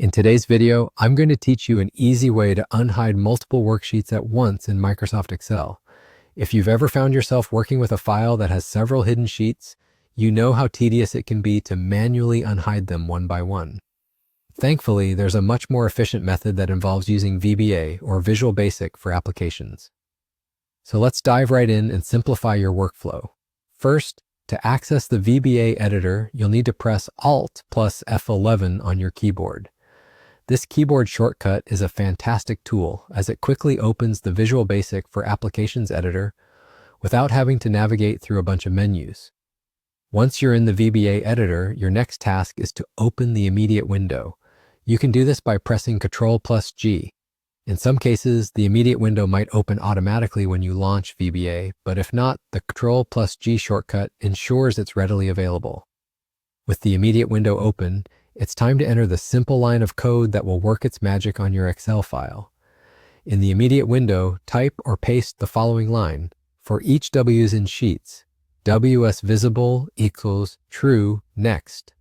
In today's video, I'm going to teach you an easy way to unhide multiple worksheets at once in Microsoft Excel. If you've ever found yourself working with a file that has several hidden sheets, you know how tedious it can be to manually unhide them one by one. Thankfully, there's a much more efficient method that involves using VBA or Visual Basic for applications. So let's dive right in and simplify your workflow. First, to access the VBA editor, you'll need to press Alt plus F11 on your keyboard. This keyboard shortcut is a fantastic tool as it quickly opens the Visual Basic for Applications editor without having to navigate through a bunch of menus. Once you're in the VBA editor, your next task is to open the immediate window. You can do this by pressing Ctrl plus G. In some cases, the immediate window might open automatically when you launch VBA, but if not, the Ctrl plus G shortcut ensures it's readily available. With the immediate window open, it's time to enter the simple line of code that will work its magic on your Excel file. In the immediate window, type or paste the following line. For each W's in Sheets, WSVisible equals true next.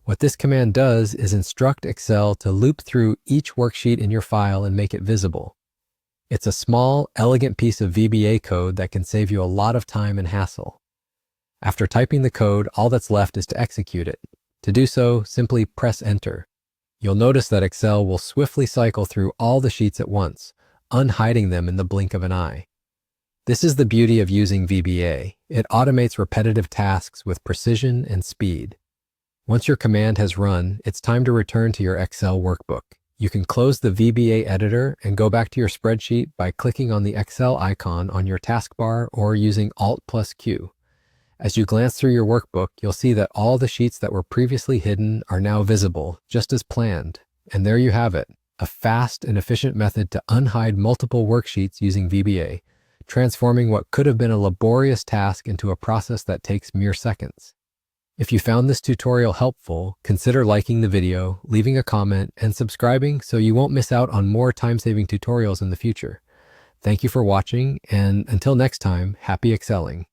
What this command does is instruct Excel to loop through each worksheet in your file and make it visible. It's a small, elegant piece of VBA code that can save you a lot of time and hassle. After typing the code, all that's left is to execute it. To do so, simply press Enter. You'll notice that Excel will swiftly cycle through all the sheets at once, unhiding them in the blink of an eye. This is the beauty of using VBA. It automates repetitive tasks with precision and speed. Once your command has run, it's time to return to your Excel workbook. You can close the VBA editor and go back to your spreadsheet by clicking on the Excel icon on your taskbar or using Alt plus Q. As you glance through your workbook, you'll see that all the sheets that were previously hidden are now visible, just as planned. And there you have it, a fast and efficient method to unhide multiple worksheets using VBA, transforming what could have been a laborious task into a process that takes mere seconds. If you found this tutorial helpful, consider liking the video, leaving a comment, and subscribing so you won't miss out on more time-saving tutorials in the future. Thank you for watching, and until next time, happy excelling.